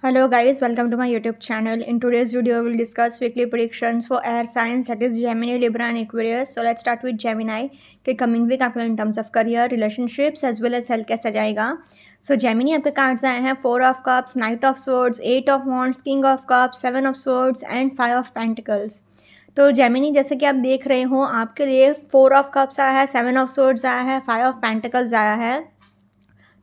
Hello guys, welcome to my YouTube channel. In today's video, we will discuss weekly predictions for air signs, that is Gemini, Libra and Aquarius. So let's start with Gemini कि coming week आपका in terms of career, relationships as well as health कैसा जाएगा. So Gemini आपके cards आए हैं 4 of Cups, Knight of Swords, 8 of Wands, King of Cups, 7 of Swords and 5 of Pentacles. तो Gemini जैसे कि आप देख रहे हो आपके लिए 4 ऑफ कप्स आया है, 7 ऑफ सोर्ड्स आया है, 5 ऑफ पेंटिकल्स आया है.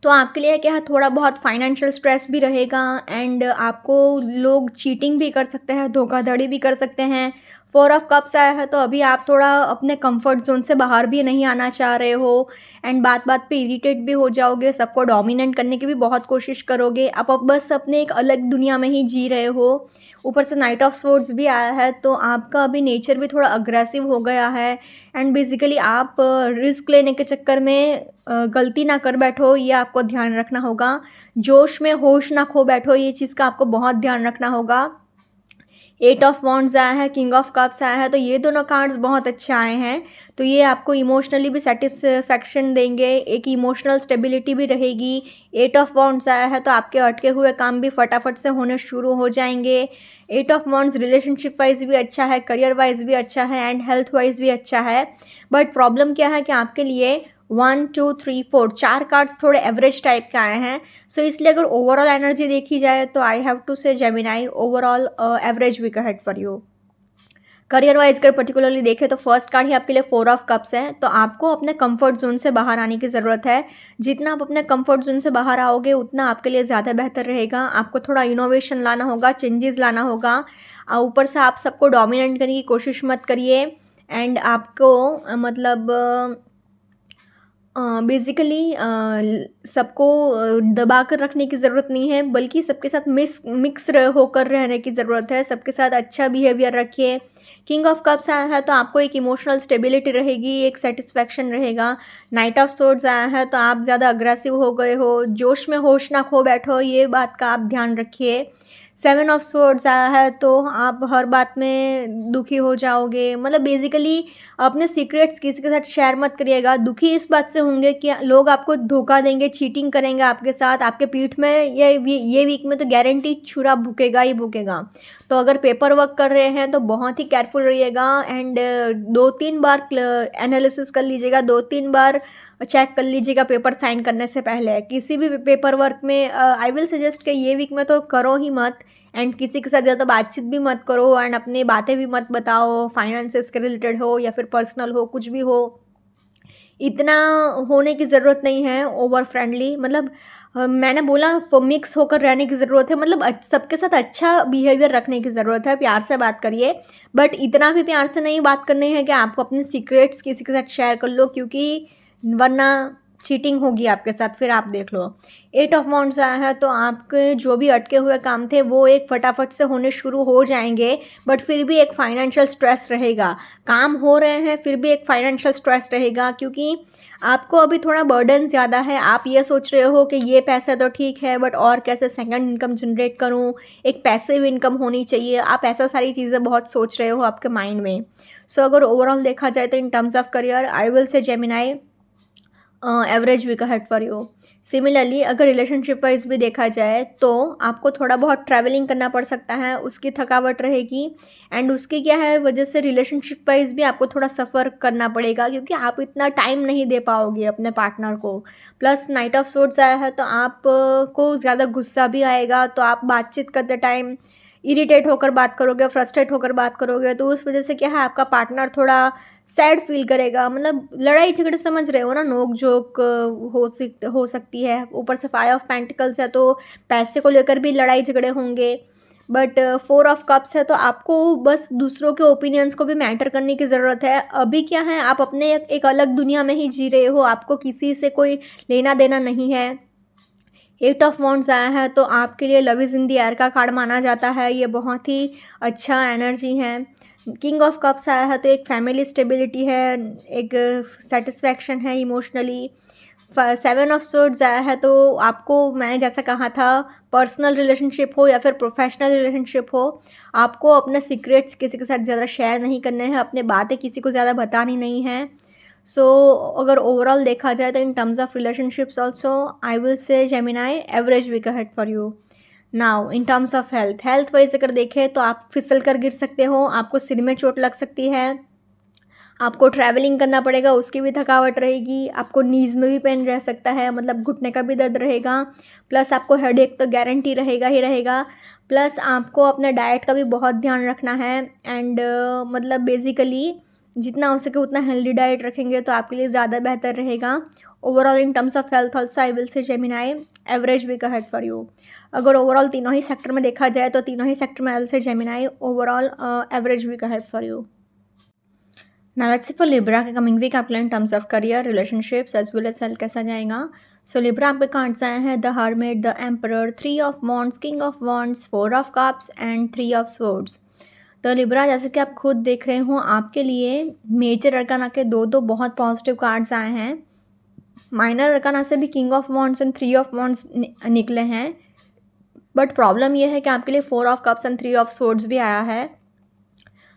तो आपके लिए क्या है, थोड़ा बहुत फाइनेंशियल स्ट्रेस भी रहेगा एंड आपको लोग चीटिंग भी कर सकते हैं, धोखाधड़ी भी कर सकते हैं. 4 ऑफ कप्स आया है तो अभी आप थोड़ा अपने कंफर्ट जोन से बाहर भी नहीं आना चाह रहे हो एंड बात बात पे इरिटेट भी हो जाओगे, सबको डोमिनेट करने की भी बहुत कोशिश करोगे. आप अब बस अपने एक अलग दुनिया में ही जी रहे हो. ऊपर से नाइट ऑफ स्वॉर्ड्स भी आया है तो आपका अभी नेचर भी थोड़ा अग्रेसिव हो गया है एंड बेसिकली आप रिस्क लेने के चक्कर में गलती ना कर बैठो, ये आपको ध्यान रखना होगा. जोश में होश ना खो बैठो, ये चीज़ का आपको बहुत ध्यान रखना होगा. 8 ऑफ वॉन्ड्स आया है, किंग ऑफ कप्स आया है, तो ये दोनों कार्ड्स बहुत अच्छे आए हैं. तो ये आपको इमोशनली भी सेटिस्फैक्शन देंगे, एक इमोशनल स्टेबिलिटी भी रहेगी. 8 ऑफ वॉन्ड्स आया है तो आपके अटके हुए काम भी फटाफट से होने शुरू हो जाएंगे. 8 ऑफ वॉन्ड्स रिलेशनशिप वाइज भी अच्छा है, करियर वाइज भी अच्छा है एंड हेल्थ वाइज भी अच्छा है. बट प्रॉब्लम क्या है कि आपके लिए 1 2 3 4 चार कार्ड्स थोड़े एवरेज टाइप के आए हैं. सो इसलिए अगर ओवरऑल एनर्जी देखी जाए तो I have to say Gemini overall average week ahead for you. Career wise अगर पर्टिकुलरली देखें तो फर्स्ट कार्ड ही आपके लिए 4 ऑफ कप्स है. तो आपको अपने कंफर्ट जोन से बाहर आने की ज़रूरत है. जितना आप अपने कंफर्ट जोन से बाहर आओगे उतना आपके लिए ज़्यादा बेहतर रहेगा. आपको थोड़ा इनोवेशन लाना होगा, चेंजेस लाना होगा. ऊपर से आप सबको डोमिनेट करने की कोशिश मत करिए एंड आपको बेसिकली सबको दबा कर रखने की ज़रूरत नहीं है, बल्कि सबके साथ मिक्स होकर रहने की ज़रूरत है. सबके साथ अच्छा बिहेवियर रखिए. किंग ऑफ कप्स आया है तो आपको एक इमोशनल स्टेबिलिटी रहेगी, एक सेटिस्फैक्शन रहेगा. नाइट ऑफ सोर्ड्स आया है तो आप ज़्यादा अग्रेसिव हो गए हो, जोश में होश ना खो बैठो, ये बात का आप ध्यान रखिए. 7 ऑफ सोर्ड्स आया है तो आप हर बात में दुखी हो जाओगे. मतलब बेसिकली अपने सीक्रेट्स किसी के साथ शेयर मत करिएगा. दुखी इस बात से होंगे कि लोग आपको धोखा देंगे, चीटिंग करेंगे आपके साथ, आपके पीठ में. ये वीक में तो गारंटी छुरा भूकेगा ही भूकेगा. तो अगर पेपर वर्क कर रहे हैं तो बहुत ही केयरफुल रहिएगा एंड 2-3 बार एनालिसिस कर लीजिएगा, 2-3 बार चेक कर लीजिएगा पेपर साइन करने से पहले. किसी भी पेपर वर्क में आई विल सजेस्ट कि ये वीक में तो करो ही मत एंड किसी के साथ ज़्यादा बातचीत भी मत करो एंड अपनी बातें भी मत बताओ, फाइनेंसेस के रिलेटेड हो या फिर पर्सनल हो, कुछ भी हो. इतना होने की ज़रूरत नहीं है ओवर फ्रेंडली. मतलब मैंने बोला मिक्स होकर रहने की ज़रूरत है, मतलब सबके साथ अच्छा बिहेवियर रखने की ज़रूरत है, प्यार से बात करिए. बट इतना भी प्यार से नहीं बात करनी है कि आपको अपने सीक्रेट्स किसी के साथ शेयर कर लो, क्योंकि वरना चीटिंग होगी आपके साथ, फिर आप देख लो. 8 ऑफ वॉन्ड्स आया है तो आपके जो भी अटके हुए काम थे वो एक फटाफट से होने शुरू हो जाएंगे. बट फिर भी एक फाइनेंशियल स्ट्रेस रहेगा. काम हो रहे हैं फिर भी एक फाइनेंशियल स्ट्रेस रहेगा, क्योंकि आपको अभी थोड़ा बर्डन ज़्यादा है. आप ये सोच रहे हो कि ये पैसे तो ठीक है बट और कैसे सेकंड इनकम जनरेट करूं, एक पैसिव इनकम होनी चाहिए. आप ऐसा सारी चीज़ें बहुत सोच रहे हो आपके माइंड में. सो अगर ओवरऑल देखा जाए तो in terms of career I will say Gemini average week ahead for you. Similarly अगर रिलेशनशिप वाइज भी देखा जाए तो आपको थोड़ा बहुत ट्रैवलिंग करना पड़ सकता है, उसकी थकावट रहेगी एंड उसकी क्या है वजह से रिलेशनशिप वाइज भी आपको थोड़ा सफ़र करना पड़ेगा, क्योंकि आप इतना टाइम नहीं दे पाओगे अपने पार्टनर को. प्लस नाइट ऑफ सोर्ड्स आया है तो आप को ज़्यादा गुस्सा भी आएगा, तो आप बातचीत करते टाइम इरिटेट होकर बात करोगे, फ्रस्ट्रेट होकर बात करोगे, तो उस वजह से क्या है आपका पार्टनर थोड़ा सैड फील करेगा. मतलब लड़ाई झगड़े समझ रहे हो ना, नोक झोंक हो सकती है. ऊपर से 5 ऑफ पेंटिकल्स है तो पैसे को लेकर भी लड़ाई झगड़े होंगे. बट 4 ऑफ कप्स है तो आपको बस दूसरों के ओपिनियंस को भी मैटर करने की ज़रूरत है. अभी क्या है आप अपने एक अलग दुनिया में ही जी रहे हो, आपको किसी से कोई लेना देना नहीं है. 8 ऑफ वॉन्ड्स आया है तो आपके लिए love is in the air का कार्ड माना जाता है, ये बहुत ही अच्छा एनर्जी है. किंग ऑफ कप्स आया है तो एक फैमिली स्टेबिलिटी है, एक सेटिस्फैक्शन है इमोशनली. 7 ऑफ सोर्ड्स आया है तो आपको मैंने जैसा कहा था, पर्सनल रिलेशनशिप हो या फिर प्रोफेशनल रिलेशनशिप हो, आपको अपने सीक्रेट्स किसी के साथ ज़्यादा शेयर नहीं करने हैं, अपने बातें किसी को ज़्यादा बतानी नहीं है. सो अगर ओवरऑल देखा जाए तो in terms of relationships also I will say Gemini average week ahead for you. Now in terms of health wise अगर देखें तो आप फिसल कर गिर सकते हो, आपको सिर में चोट लग सकती है, आपको ट्रैवलिंग करना पड़ेगा, उसकी भी थकावट रहेगी, आपको नीज़ में भी पेन रह सकता है, मतलब घुटने का भी दर्द रहेगा, प्लस आपको हेडेक तो गारंटी रहेगा ही रहेगा, प्लस आपको अपने डाइट का भी बहुत ध्यान रखना है। एंड मतलब बेसिकली जितना हो सके उतना हेल्दी डाइट रखेंगे तो आपके लिए ज़्यादा बेहतर रहेगा। Overall in terms of health also I will say Gemini average week ahead for you. अगर ओवरऑल तीनों ही सेक्टर में देखा जाए तो तीनों ही सेक्टर में I will say Gemini overall average week ahead for you. Now let's see for Libra के कमिंग वीक आपके लिए in terms of career, relationships as well as health कैसा जाएगा। सो लिब्रा आपके कार्ड्स आए हैं the hermit, the emperor, 3 of wands, king of wands, 4 of cups and 3 of swords. तो Libra जैसे कि आप खुद देख रहे हो आपके लिए मेजर अरकाना के दो बहुत पॉजिटिव कार्ड्स आए हैं। माइनर अरकाना से भी king of wands and 3 of wands निकले हैं, बट प्रॉब्लम यह है कि आपके लिए 4 of cups and 3 of swords भी आया है।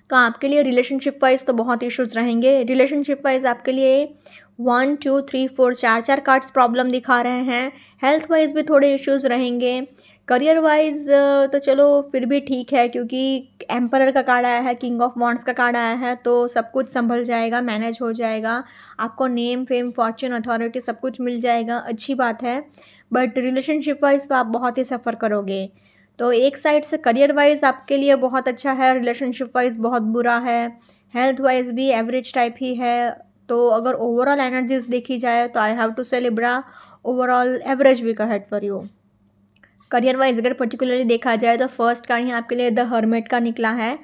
तो आपके लिए रिलेशनशिप वाइज तो बहुत इश्यूज रहेंगे। रिलेशनशिप वाइज आपके लिए 1 2 3 4 चार कार्ड्स प्रॉब्लम दिखा रहे हैं। हेल्थ वाइज भी थोड़े इश्यूज रहेंगे। करियर वाइज तो चलो फिर भी ठीक है, क्योंकि एम्परर का कार्ड आया है, किंग ऑफ वॉन्ड्स का कार्ड आया है, तो सब कुछ संभल जाएगा, मैनेज हो जाएगा, आपको नेम फेम फॉर्च्यून अथॉरिटी सब कुछ मिल जाएगा, अच्छी बात है। बट रिलेशनशिप वाइज तो आप बहुत ही सफ़र करोगे। तो एक साइड से करियर वाइज आपके लिए बहुत अच्छा है, रिलेशनशिप वाइज बहुत बुरा है, हेल्थ वाइज भी एवरेज टाइप ही है। तो अगर ओवरऑल एनर्जीज देखी जाए तो I have to say Libra overall average week ahead for you. Career wise अगर पर्टिकुलरली देखा जाए तो फर्स्ट कार्ड ही आपके लिए द हर्मिट का निकला है।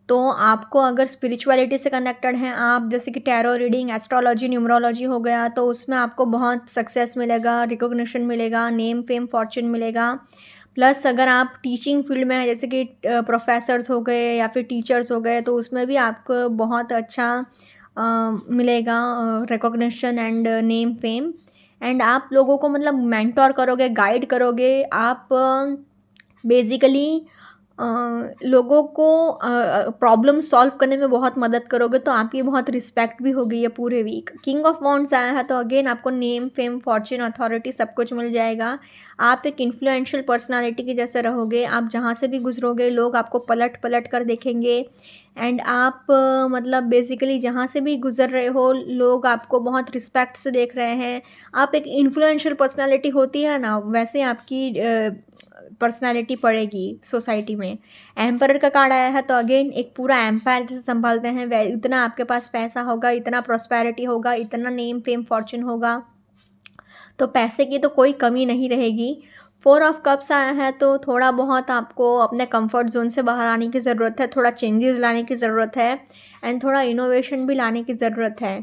तो आपको अगर स्पिरिचुअलिटी से कनेक्टेड हैं आप, जैसे कि टैरो रीडिंग, एस्ट्रोलॉजी, न्यूमरोलॉजी हो गया, तो उसमें आपको बहुत सक्सेस मिलेगा, रिकॉग्निशन मिलेगा, नेम फेम फॉर्च्यून मिलेगा। प्लस अगर आप टीचिंग फील्ड में हैं, जैसे कि प्रोफेसर्स हो गए या फिर टीचर्स हो गए, तो उसमें भी आपको बहुत अच्छा मिलेगा recognition and name fame. And आप लोगों को मतलब मेंटोर करोगे, गाइड करोगे, आप बेसिकली लोगों को प्रॉब्लम सॉल्व करने में बहुत मदद करोगे, तो आपकी बहुत रिस्पेक्ट भी हो गई है पूरे वीक। किंग ऑफ वॉन्ड्स आया है तो अगेन आपको नेम फेम फॉर्च्यून अथॉरिटी सब कुछ मिल जाएगा। आप एक इन्फ्लुएंशियल पर्सनालिटी के जैसे रहोगे, आप जहाँ से भी गुजरोगे लोग आपको पलट पलट कर देखेंगे। एंड आप मतलब बेसिकली जहाँ से भी गुजर रहे हो लोग आपको बहुत रिस्पेक्ट से देख रहे हैं। आप एक इन्फ्लुएंशियल पर्सनालिटी होती है ना, वैसे आपकी पर्सनालिटी पड़ेगी सोसाइटी में। एम्परर का कार्ड आया है तो अगेन एक पूरा एम्पायर जैसे संभालते हैं, वह इतना आपके पास पैसा होगा, इतना प्रॉस्पेरिटी होगा, इतना नेम फेम फॉर्च्यून होगा, तो पैसे की तो कोई कमी नहीं रहेगी। 4 ऑफ कप्स आया है तो थोड़ा बहुत आपको अपने कंफर्ट जोन से बाहर आने की ज़रूरत है, थोड़ा चेंजेस लाने की ज़रूरत है एंड थोड़ा इनोवेशन भी लाने की ज़रूरत है।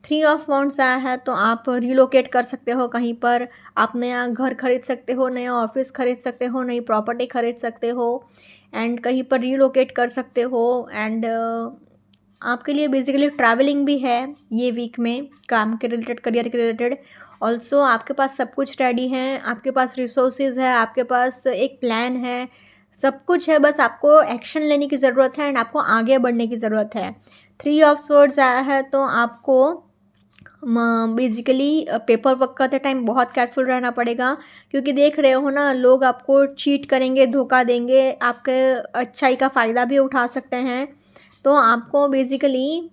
3 ऑफ वॉन्ड्स आया है तो आप रिलोकेट कर सकते हो कहीं पर, आप नया घर खरीद सकते हो, नया ऑफिस खरीद सकते हो, नई प्रॉपर्टी खरीद सकते हो एंड कहीं पर रिलोकेट कर सकते हो। एंड आपके लिए बेसिकली ट्रैवलिंग भी है ये वीक में, काम के रिलेटेड, करियर के रिलेटेड। ऑल्सो आपके पास सब कुछ रेडी है, आपके पास रिसोर्सेज है, आपके पास एक प्लान है, सब कुछ है, बस आपको एक्शन लेने की ज़रूरत है एंड आपको आगे बढ़ने की ज़रूरत है। 3 ऑफ स्वॉर्ड्स आया है तो आपको बेसिकली पेपर वर्क करते टाइम बहुत केयरफुल रहना पड़ेगा, क्योंकि देख रहे हो ना लोग आपको चीट करेंगे, धोखा देंगे, आपके अच्छाई का फ़ायदा भी उठा सकते हैं। तो आपको बेसिकली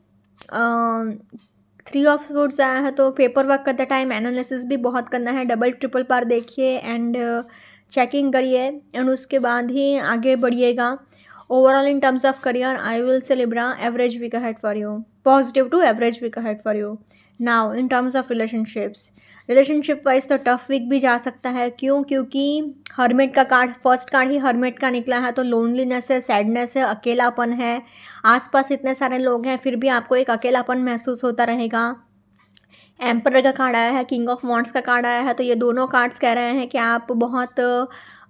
3 ऑफ स्वॉर्ड्स आया है तो पेपर वर्क करते टाइम एनालिसिस भी बहुत करना है, डबल ट्रिपल बार देखिए एंड चेकिंग करिए एंड उसके बाद ही आगे बढ़िएगा। Overall in terms of career I will say Libra average week ahead for you, positive to average week ahead for you. Now in terms of relationships, relationship wise तो tough week भी जा सकता है। क्यों? क्योंकि हर्मिट का card, first card ही hermit का निकला है, तो लोनलीनेस है, सैडनेस है, अकेलापन है, आसपास इतने सारे लोग हैं फिर भी आपको एक अकेलापन महसूस होता रहेगा। एम्परर का कार्ड आया है, किंग ऑफ वॉन्ड्स का कार्ड आया है, तो ये दोनों कार्ड्स कह रहे हैं कि आप बहुत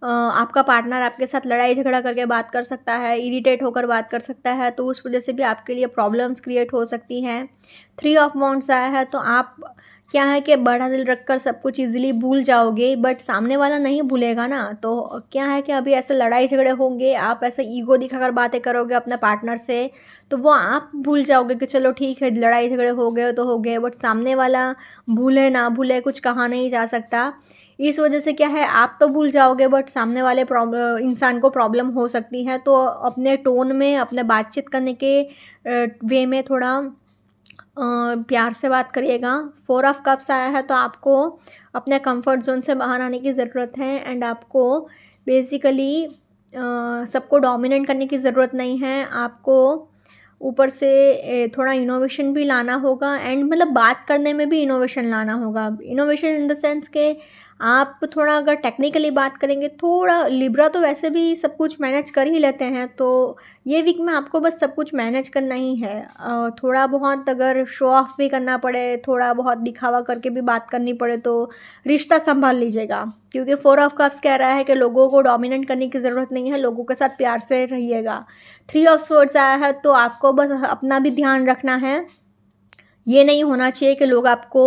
आपका पार्टनर आपके साथ लड़ाई झगड़ा करके बात कर सकता है, इरिटेट होकर बात कर सकता है, तो उस वजह से भी आपके लिए प्रॉब्लम्स क्रिएट हो सकती हैं। 3 ऑफ वॉन्ड्स आया है तो आप क्या है कि बड़ा दिल रखकर सब कुछ ईजिली भूल जाओगे, बट सामने वाला नहीं भूलेगा ना, तो क्या है कि अभी ऐसे लड़ाई झगड़े होंगे, आप ऐसे ईगो दिखाकर बातें करोगे अपने पार्टनर से, तो वो आप भूल जाओगे कि चलो ठीक है लड़ाई झगड़े हो गए तो हो गए, बट सामने वाला भूले ना भूले कुछ कहा नहीं जा सकता। इस वजह से क्या है, आप तो भूल जाओगे बट सामने वाले इंसान को प्रॉब्लम हो सकती है। तो अपने टोन में, अपने बातचीत करने के वे में थोड़ा प्यार से बात करिएगा। 4 ऑफ कप्स आया है तो आपको अपने कंफर्ट ज़ोन से बाहर आने की ज़रूरत है एंड आपको बेसिकली सबको डोमिनेट करने की ज़रूरत नहीं है। आपको ऊपर से थोड़ा इनोवेशन भी लाना होगा एंड मतलब बात करने में भी इनोवेशन लाना होगा। इनोवेशन इन द सेंस के आप थोड़ा अगर टेक्निकली बात करेंगे, थोड़ा लिब्रा तो वैसे भी सब कुछ मैनेज कर ही लेते हैं, तो ये वीक में आपको बस सब कुछ मैनेज करना ही है। थोड़ा बहुत अगर शो ऑफ भी करना पड़े, थोड़ा बहुत दिखावा करके भी बात करनी पड़े तो रिश्ता संभाल लीजिएगा, क्योंकि 4 ऑफ कप्स कह रहा है कि लोगों को डोमिनेट करने की ज़रूरत नहीं है, लोगों के साथ प्यार से रहिएगा। 3 ऑफ स्वॉर्ड्स आया है तो आपको बस अपना भी ध्यान रखना है। ये नहीं होना चाहिए कि लोग आपको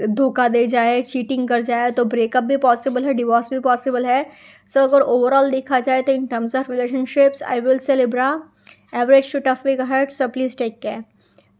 धोखा दे जाए, चीटिंग कर जाए, तो ब्रेकअप भी पॉसिबल है, डिवोर्स भी पॉसिबल है। सो अगर ओवरऑल देखा जाए तो in terms of relationships I will say Libra average to tough week ahead, so please take care.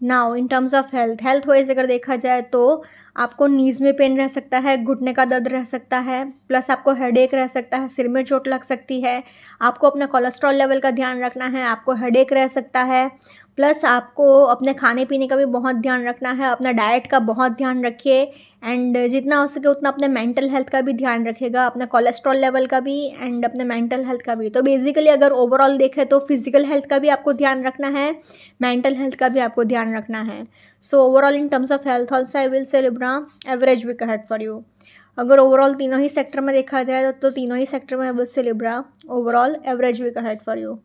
Now in terms of health wise अगर देखा जाए तो आपको नीज़ में पेन रह सकता है, घुटने का दर्द रह सकता है, प्लस आपको हेडेक रह सकता है, सिर में चोट लग सकती है। आपको अपना कोलेस्ट्रॉल लेवल का ध्यान रखना है, आपको हेडेक रह सकता है, प्लस आपको अपने खाने पीने का भी बहुत ध्यान रखना है, अपना डाइट का बहुत ध्यान रखिए एंड जितना हो सके उतना अपने मेंटल हेल्थ का भी ध्यान रखिएगा, अपने कोलेस्ट्रॉल लेवल का भी एंड अपने मेंटल हेल्थ का भी। तो बेसिकली अगर ओवरऑल देखें तो फिजिकल हेल्थ का भी आपको ध्यान रखना है, मेंटल हेल्थ का भी आपको ध्यान रखना है। So overall in terms of health also I will say Libra average week ahead for you. अगर ओवरऑल तीनों ही सेक्टर में देखा जाए तो तीनों ही सेक्टर में I will say Libra overall average week ahead for you.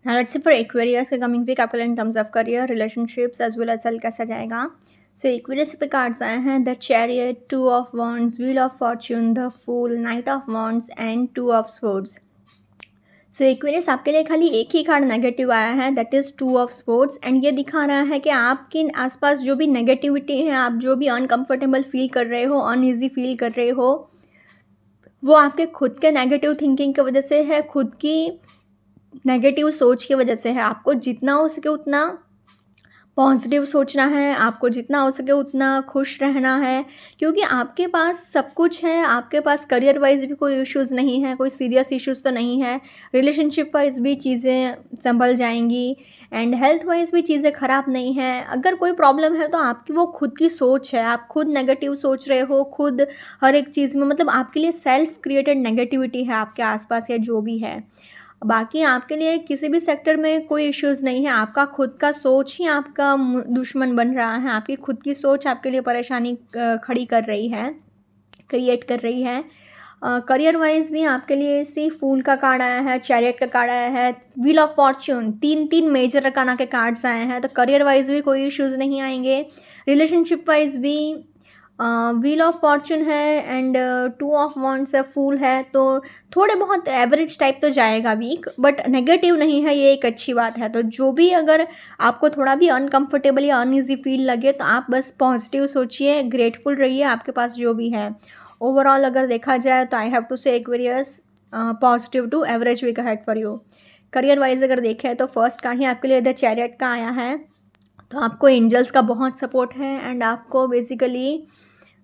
Now let's see for Aquarius के कमिंग वीक आपके लिए in terms of career, relationships as well as health कैसा जाएगा। सो Aquarius पे कार्ड्स आए हैं the chariot, 2 of wands, wheel of fortune, the fool, knight of wands and 2 of swords. So Aquarius आपके लिए खाली एक ही कार्ड नेगेटिव आया है, that is 2 of swords and ये दिखा रहा है कि आपके आसपास जो भी नेगेटिविटी है, आप जो भी अनकंफर्टेबल फील कर रहे हो, अनईजी फील कर रहे हो, वो आपके खुद के नेगेटिव थिंकिंग की वजह से है, खुद की नेगेटिव सोच की वजह से है। आपको जितना हो सके उतना पॉजिटिव सोचना है, आपको जितना हो सके उतना खुश रहना है, क्योंकि आपके पास सब कुछ है। आपके पास करियर वाइज भी कोई इश्यूज़ नहीं है, कोई सीरियस इश्यूज़ तो नहीं है, रिलेशनशिप वाइज भी चीज़ें संभल जाएंगी एंड हेल्थ वाइज भी चीज़ें ख़राब नहीं हैं। अगर कोई प्रॉब्लम है तो आपकी वो खुद की सोच है, आप खुद नेगेटिव सोच रहे हो, खुद हर एक चीज़ में, मतलब आपके लिए सेल्फ क्रिएटेड नेगेटिविटी है आपके आसपास या जो भी है। बाकी आपके लिए किसी भी सेक्टर में कोई इश्यूज़ नहीं है, आपका खुद का सोच ही आपका दुश्मन बन रहा है, आपकी खुद की सोच आपके लिए परेशानी खड़ी कर रही है, क्रिएट कर रही है। करियर वाइज भी आपके लिए सी फूल का कार्ड आया है, चैरियट का कार्ड आया है, व्हील ऑफ फॉर्च्यून, तीन मेजर रकाना के कार्ड्स आए हैं, तो करियर वाइज भी कोई इश्यूज़ नहीं आएंगे। रिलेशनशिप वाइज भी व्हील ऑफ फॉर्च्यून है एंड 2 ऑफ वॉन्ड्स है, फूल है, तो थोड़े बहुत एवरेज टाइप तो जाएगा वीक, बट नेगेटिव नहीं है, ये एक अच्छी बात है। तो जो भी अगर आपको थोड़ा भी अनकंफर्टेबल या अनईजी फील लगे तो आप बस पॉजिटिव सोचिए, ग्रेटफुल रहिए आपके पास जो भी है। ओवरऑल अगर देखा जाए तो I have to say Aquarius positive to average week ahead for you. Career wise अगर देखें तो फर्स्ट का ही आपके लिए द चैरियट का आया है, तो आपको एंजल्स का बहुत सपोर्ट है एंड आपको बेसिकली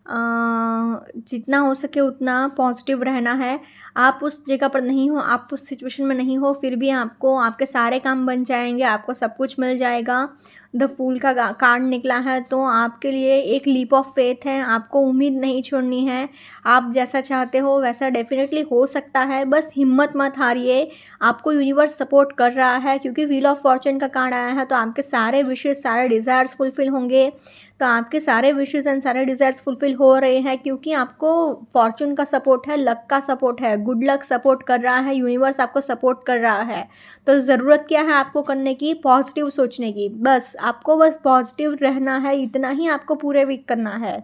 जितना हो सके उतना पॉजिटिव रहना है। आप उस जगह पर नहीं हो, आप उस सिचुएशन में नहीं हो, फिर भी आपको आपके सारे काम बन जाएंगे, आपको सब कुछ मिल जाएगा। द फूल का कार्ड निकला है, तो आपके लिए एक लीप ऑफ फेथ है, आपको उम्मीद नहीं छोड़नी है। आप जैसा चाहते हो वैसा डेफिनेटली हो सकता है, बस हिम्मत मत हारिए, आपको यूनिवर्स सपोर्ट कर रहा है, क्योंकि व्हील ऑफ फॉर्च्यून का कार्ड आया है, तो आपके सारे विशेस, सारे डिज़ायर्स फुलफिल होंगे। तो आपके सारे विशेस एंड सारे डिज़ायर्स फुलफिल हो रहे हैं, क्योंकि आपको फॉर्च्यून का सपोर्ट है, लक का सपोर्ट है, गुड लक सपोर्ट कर रहा है, यूनिवर्स आपको सपोर्ट कर रहा है। तो ज़रूरत क्या है आपको करने की? पॉजिटिव सोचने की। बस आपको बस पॉजिटिव रहना है, इतना ही आपको पूरे वीक करना है।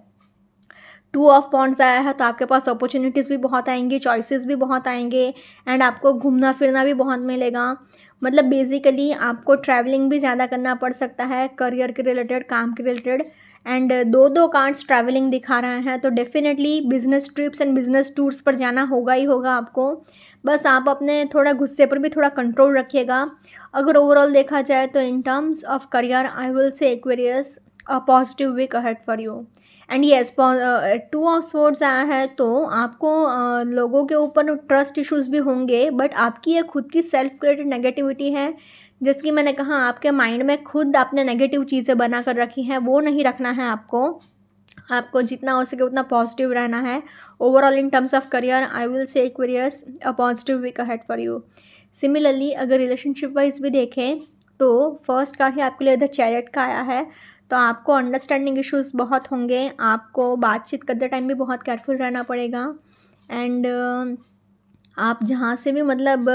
2 ऑफ वॉन्ड्स आया है, तो आपके पास अपॉर्चुनिटीज़ भी बहुत आएंगी, चॉइसेस भी बहुत आएंगे एंड आपको घूमना फिरना भी बहुत मिलेगा। मतलब बेसिकली आपको ट्रैवलिंग भी ज़्यादा करना पड़ सकता है, करियर के रिलेटेड, काम के रिलेटेड एंड 2 कार्ड्स ट्रैवलिंग दिखा रहे हैं, तो definitely business trips and business tours पर जाना होगा ही होगा आपको। बस आप अपने थोड़ा गुस्से पर भी थोड़ा कंट्रोल रखिएगा। अगर ओवरऑल देखा जाए तो in terms of career I will say Aquarius a positive week ahead for you. And yes, 2 of swords आया है तो आपको लोगों के ऊपर ट्रस्ट इश्यूज भी होंगे, बट आपकी ये खुद की सेल्फ क्रिएटेड नेगेटिविटी है। जैसे कि मैंने कहा, आपके माइंड में खुद आपने नेगेटिव चीज़ें बना कर रखी हैं, वो नहीं रखना है आपको जितना हो सके उतना पॉजिटिव रहना है। Overall in terms of career I will say Aquarius a positive week ahead for you. Similarly अगर रिलेशनशिप वाइज भी देखें तो फर्स्ट कार्ड ही आपके लिए द चैरियट का आया है। तो आपको अंडरस्टैंडिंग इश्यूज बहुत होंगे, आपको बातचीत करते टाइम भी बहुत केयरफुल रहना पड़ेगा। एंड आप जहाँ से भी मतलब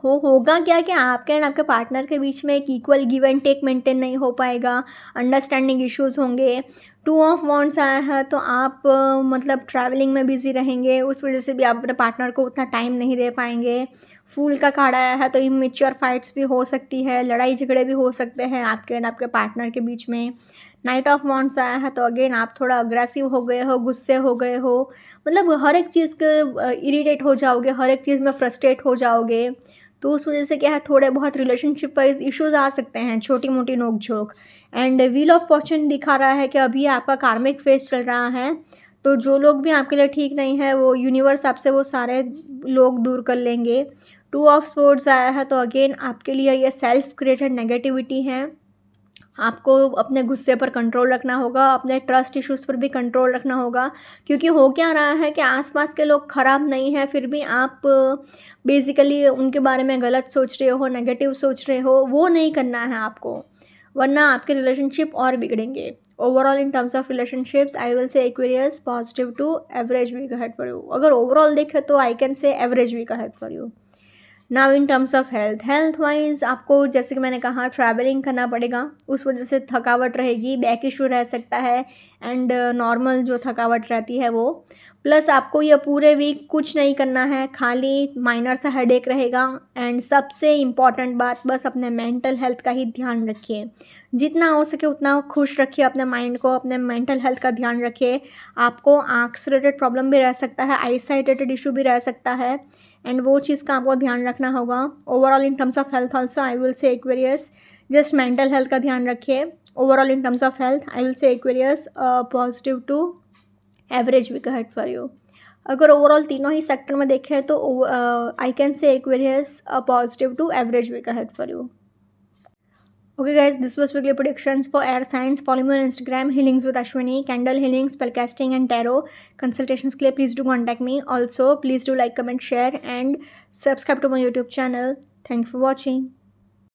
होगा क्या कि आपके एंड आपके पार्टनर के बीच में एक equal give and take maintain नहीं हो पाएगा, अंडरस्टैंडिंग इश्यूज होंगे। 2 ऑफ वॉन्ड्स आया है तो आप मतलब ट्रैवलिंग में बिजी रहेंगे, उस वजह से भी आप अपने पार्टनर को उतना टाइम नहीं दे पाएंगे। फूल का कार्ड आया है तो इमेच्योर फाइट्स भी हो सकती है, लड़ाई झगड़े भी हो सकते हैं आपके एंड आपके पार्टनर के बीच में। नाइट ऑफ वॉन्ड्स आया है तो अगेन आप थोड़ा अग्रेसिव हो गए हो, गुस्से हो गए हो, मतलब हर एक चीज़ के इरिटेट हो जाओगे, हर एक चीज़ में फ्रस्ट्रेट हो जाओगे। तो उस वजह से क्या है, थोड़े बहुत रिलेशनशिप वाइज इश्यूज आ सकते हैं, छोटी मोटी नोक झोंक। एंड व्हील ऑफ फॉर्चून दिखा रहा है कि अभी आपका कार्मिक फेज चल रहा है, तो जो लोग भी आपके लिए ठीक नहीं है वो यूनिवर्स आपसे वो सारे लोग दूर कर लेंगे। 2 ऑफ स्वॉर्ड्स आया है तो अगेन आपके लिए ये सेल्फ क्रिएटेड नेगेटिविटी है। आपको अपने गुस्से पर कंट्रोल रखना होगा, अपने ट्रस्ट इश्यूज़ पर भी कंट्रोल रखना होगा, क्योंकि हो क्या रहा है कि आसपास के लोग ख़राब नहीं हैं, फिर भी आप बेसिकली उनके बारे में गलत सोच रहे हो, नेगेटिव सोच रहे हो, वो नहीं करना है आपको, वरना आपके रिलेशनशिप और बिगड़ेंगे। Overall in terms of relationships I will say Aquarius positive to average week ahead for you. अगर ओवरऑल देखें तो I can say average week ahead for you. Now in terms of health wise आपको जैसे कि मैंने कहा travelling करना पड़ेगा, उस वजह से थकावट रहेगी, बैक इशू रह सकता है एंड नॉर्मल जो थकावट रहती है वो। प्लस आपको ये पूरे वीक कुछ नहीं करना है, खाली माइनर सा हेडेक रहेगा। एंड सबसे इम्पॉर्टेंट बात, बस अपने मेंटल हेल्थ का ही ध्यान रखिए, जितना हो सके उतना खुश रखिए अपने माइंड को, अपने मेंटल हेल्थ का ध्यान रखिए। आपको आँख से रिलेटेड प्रॉब्लम भी रह सकता है, आई साइट रिलेटेड इशू भी रह सकता है, एंड वो चीज़ का आपको ध्यान रखना होगा। Overall in terms of health also I will say Aquarius just mental health का ध्यान रखिए। Overall in terms of health I will say Aquarius positive to average week ahead for you. अगर ओवरऑल तीनों ही सेक्टर में देखें तो I can say Aquarius positive to average week ahead for you. Okay guys, this was weekly predictions for air signs. Follow me on Instagram, Healings with Ashwini, candle healing, spellcasting and tarot consultations के लिए please do contact me. Also please do like, comment, share and subscribe to my YouTube channel. Thank you for watching.